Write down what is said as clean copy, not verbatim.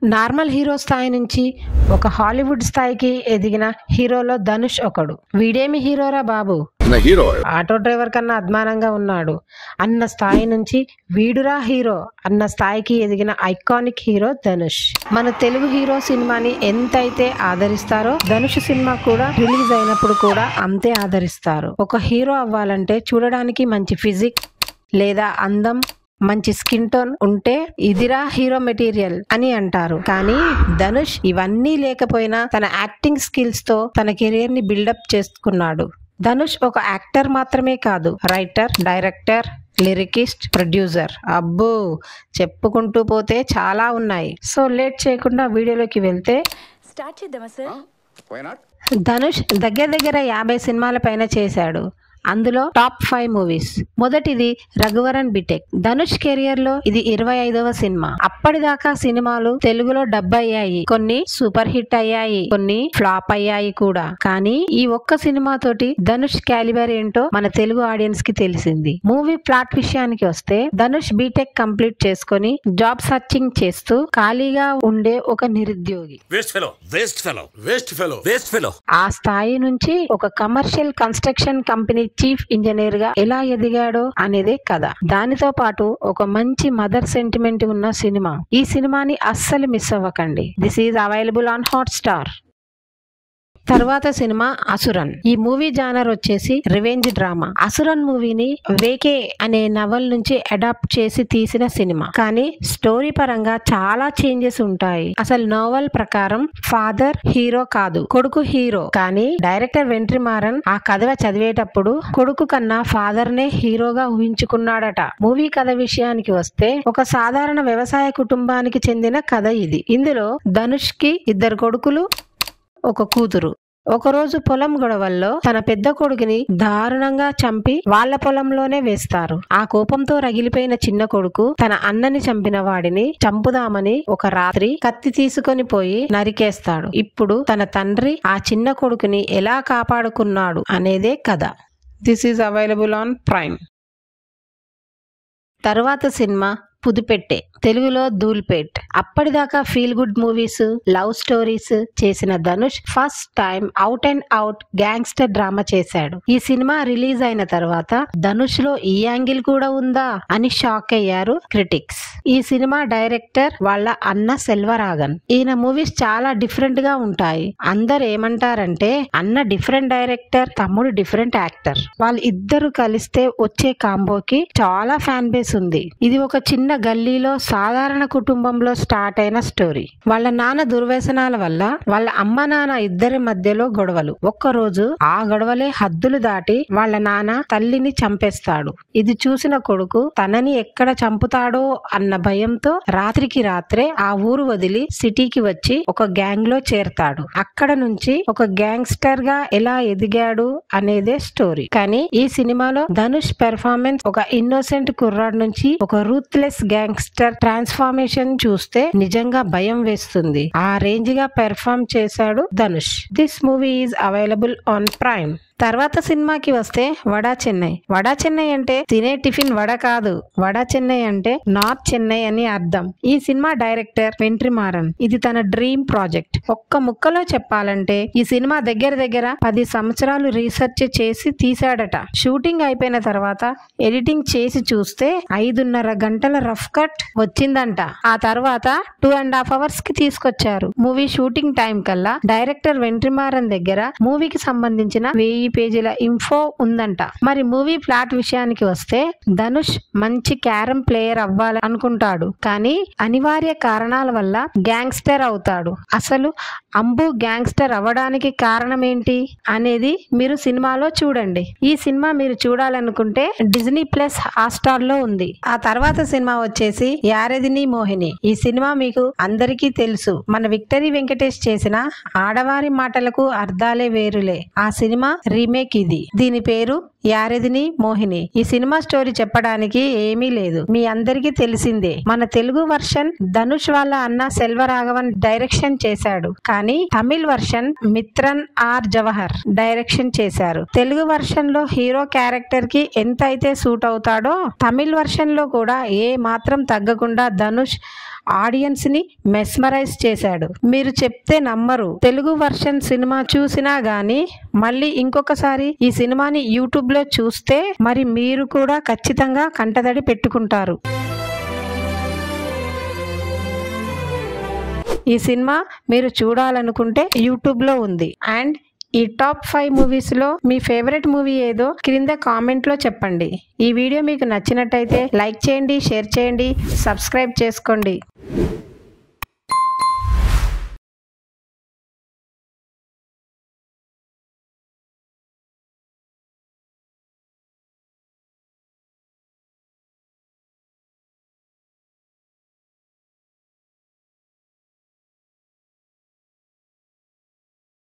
Normal hero స్థాయి నుంచి ఒక హాలీవుడ్ స్థాయికి ఎదిగిన హీరోలో ధనుష్ ఒకడు. వీడేమి హీరోరా బాబు, ఆటో డ్రైవర్ కన్నా అద్మానంగా ఉన్నాడు అన్న స్థాయి నుంచి వీడురా హీరో అన్న స్థాయికి ఎదిగిన ఐకానిక్ హీరో ధనుష్. మన తెలుగు హీరో సినిమాని ఎంతైతే ఆదరిస్తారో ధనుష్ సినిమా కూడా రిలీజ్ అయినప్పుడు కూడా అంతే ఆదరిస్తారు. ఒక హీరో అవ్వాలంటే చూడడానికి మంచి ఫిజిక్ లేదా అందం, మంచి స్కిన్ టోన్ ఉంటే ఇదిరా హీరో మెటీరియల్ అని అంటారు. కానీ ధనుష్ ఇవన్నీ లేకపోయినా తన యాక్టింగ్ స్కిల్స్ తో తన కెరీర్ ని బిల్డప్ చేసుకున్నాడు. ధనుష్ ఒక యాక్టర్ మాత్రమే కాదు, రైటర్, డైరెక్టర్, లిరికిస్ట్, ప్రొడ్యూసర్. అబ్బో, చెప్పుకుంటూ పోతే చాలా ఉన్నాయి. సో లేట్ చేయకుండా వీడియోలోకి వెళ్తే స్టార్ట్ చేద్దామా సార్? ధనుష్ దగ్గర 50 సినిమాల పైన చేశాడు. అందులో టాప్ 5 మూవీస్. మొదటిది రఘువరన్ బిటెక్. ధనుష్ కెరియర్ లో ఇది 25వ సినిమా. అప్పటిదాకా సినిమాలు తెలుగులో డబ్ అయ్యాయి, కొన్ని సూపర్ హిట్ అయ్యాయి, కొన్ని ఫ్లాప్ అయ్యాయి కూడా. కానీ ఈ ఒక్క సినిమా తోటి ధనుష్ క్యాలిబర్ ఏంటో మన తెలుగు ఆడియన్స్ కి తెలిసింది. మూవీ ప్లాట్ విషయానికి వస్తే ధనుష్ బీటెక్ కంప్లీట్ చేసుకొని జాబ్ సర్చింగ్ చేస్తూ ఖాళీగా ఉండే ఒక నిరుద్యోగి. ఆ స్థాయి నుంచి ఒక commercial construction company chief engineer గా ఎలా ఎదిగాడో అనేదే కథ. దానితో పాటు ఒక మంచి మదర్ సెంటిమెంట్ ఉన్న సినిమా. ఈ సినిమాని అస్సలు మిస్ అవ్వకండి. This is available on Hotstar. తర్వాత సినిమా అసురన్. ఈ మూవీ జానర్ వచ్చేసి రివెంజ్ డ్రామా. అసురన్ మూవీని వేకే అనే నవల్ నుంచి అడాప్ట్ చేసి తీసిన సినిమా. కానీ స్టోరీ పరంగా చాలా చేంజెస్ ఉంటాయి. అసలు నోవెల్ ప్రకారం ఫాదర్ హీరో కాదు, కొడుకు హీరో. కానీ డైరెక్టర్ వెంట్రిమారన్ ఆ కథ చదివేటప్పుడు కొడుకు కన్నా ఫాదర్ నే హీరోగా ఊహించుకున్నాడట. మూవీ కథ విషయానికి వస్తే ఒక సాధారణ వ్యవసాయ కుటుంబానికి చెందిన కథ ఇది. ఇందులో ధనుష్ కి 2 కొడుకులు, ఒక కూతురు. ఒకరోజు పొలం గొడవల్లో తన పెద్ద కొడుకుని దారుణంగా చంపి వాళ్ళ పొలంలోనే వేస్తారు. ఆ కోపంతో రగిలిపోయిన చిన్న కొడుకు తన అన్నని చంపిన వాడిని చంపుదామని ఒక రాత్రి కత్తి తీసుకొని పోయి నరికేస్తాడు. ఇప్పుడు తన తండ్రి ఆ చిన్న కొడుకుని ఎలా కాపాడుకున్నాడు అనేదే కథ. This is available on Prime. తర్వాత సినిమా పుదుపెట్టే, తెలుగులో ధూల్పేట్. అప్పటిదాకా feel good movies, love stories చేసిన Dhanush first time out and out gangster drama చేశాడు. ఈ సినిమా రిలీజ్ అయిన తర్వాత ధనుష్ లో ఈ యాంగిల్ కూడా ఉందా అని షాక్ అయ్యారు క్రిటిక్స్. ఈ సినిమా డైరెక్టర్ వాళ్ళ అన్న సెల్వరాగన్. ఈయన మూవీస్ చాలా డిఫరెంట్ గా ఉంటాయి. అందరు ఏమంటారంటే అన్న డిఫరెంట్ డైరెక్టర్, తమ్ముడు డిఫరెంట్ యాక్టర్. వాళ్ళు ఇద్దరు కలిస్తే వచ్చే కాంబోకి చాలా ఫ్యాన్ బేస్ ఉంది. ఇది ఒక చిన్న గల్లీలో సాధారణ కుటుంబంలో స్టార్ట్ అయిన స్టోరీ. వాళ్ళ నాన్న దుర్వ్యసనాల వల్ల వాళ్ళ అమ్మ నాన్న ఇద్దరి మధ్యలో గొడవలు. ఒక్కరోజు ఆ గొడవలే హద్దులు దాటి వాళ్ళ నాన్న తల్లిని చంపేస్తాడు. ఇది చూసిన కొడుకు తనని ఎక్కడ చంపుతాడో అన్న భయంతో రాత్రికి రాత్రే ఆ ఊరు వదిలి సిటీకి వచ్చి ఒక గ్యాంగ్ లో చేరతాడు. అక్కడ నుంచి ఒక గ్యాంగ్స్టర్ గా ఎలా ఎదిగాడు అనేదే స్టోరీ. కానీ ఈ సినిమాలో ధనుష్ పెర్ఫార్మెన్స్ ఒక ఇన్నోసెంట్ కుర్రాడ్ నుంచి ఒక రూత్లెస్ గ్యాంగ్స్టర్ ట్రాన్స్ఫార్మేషన్ చూస్తే నిజంగా భయం వేస్తుంది. ఆ రేంజ్ గా పెర్ఫార్మ్ చేశాడు Dhanush. This movie is available on Prime. తర్వాత సినిమాకి వస్తే వడా చెన్నై. వడా చెన్నై అంటే తినే టిఫిన్ వడ కాదు. వడా చెన్నై అంటే నార్త్ చెన్నై అని అర్థం. ఈ సినిమా డైరెక్టర్ వెంట్రిమారన్. ఇది తన డ్రీమ్ ప్రాజెక్ట్. ఒక్క ముక్కలో చెప్పాలంటే ఈ సినిమా దగ్గర 10 సంవత్సరాలు రీసెర్చ్ చేసి తీశాడట. షూటింగ్ అయిపోయిన తర్వాత ఎడిటింగ్ చేసి చూస్తే 5.5 గంటల రఫ్ కట్ వచ్చిందంట. ఆ తర్వాత 2.5 hours కి తీసుకొచ్చారు. మూవీ షూటింగ్ టైం కల్లా డైరెక్టర్ వెంట్రిమారన్ దగ్గర మూవీకి సంబంధించిన 1000 పేజీల ఇన్ఫో ఉందంట. మరి మూవీ ప్లాట్ విషయానికి వస్తే ధనుష్ మంచి క్యారమ్ ప్లేయర్ అవ్వాలి అనుకుంటాడు. కానీ అనివార్య కారణాల వల్ల గ్యాంగ్స్టర్ అవుతాడు. అసలు అంబు గ్యాంగ్స్టర్ అవ్వడానికి కారణం ఏంటి అనేది మీరు సినిమాలో చూడండి. ఈ సినిమా మీరు చూడాలనుకుంటే డిజ్నీ ప్లస్ హాట్‌స్టార్ లో ఉంది. ఆ తర్వాత సినిమా వచ్చేసి యారెదిని మోహిని. ఈ సినిమా మీకు అందరికీ తెలుసు. మన విక్టరీ వెంకటేష్ చేసిన ఆడవారి మాటలకు అర్థాలే వేరులే ఆ సినిమా రీమేక్ ఇది. దీని పేరు యారెదిని మోహిని. ఈ సినిమా స్టోరీ చెప్పడానికి ఏమీ లేదు, మీ అందరికీ తెలిసిందే. మన తెలుగు వర్షన్ ధనుష్ వాళ్ళ అన్న సెల్వరాఘవన్ డైరెక్షన్ చేశాడు. కానీ Tamil version Mithran R Jawahar direction చేశారు. తెలుగు వర్షన్ లో హీరో క్యారెక్టర్ కి ఎంత అయితే సూట్ అవుతాడో తమిళ్ వర్షన్ లో కూడా ఏ మాత్రం తగ్గకుండా ధనుష్ ఆడియన్స్ ని మెస్మరైజ్ చేశాడు. మీరు చెప్తే నమ్మరు, తెలుగు వర్షన్ సినిమా చూసినా గానీ మళ్ళీ ఇంకొకసారి ఈ సినిమాని యూట్యూబ్ లో చూస్తే మరి మీరు కూడా ఖచ్చితంగా కంటతడి పెట్టుకుంటారు. ఈ సినిమా మీరు చూడాలనుకుంటే యూట్యూబ్ లో ఉంది. అండ్ ఈ టాప్ 5 మూవీస్ లో మీ ఫేవరెట్ మూవీ ఏదో క్రింద కామెంట్ లో చెప్పండి. ఈ వీడియో మీకు నచ్చినట్టయితే లైక్ చేయండి, షేర్ చేయండి, సబ్స్క్రైబ్ చేసుకోండి.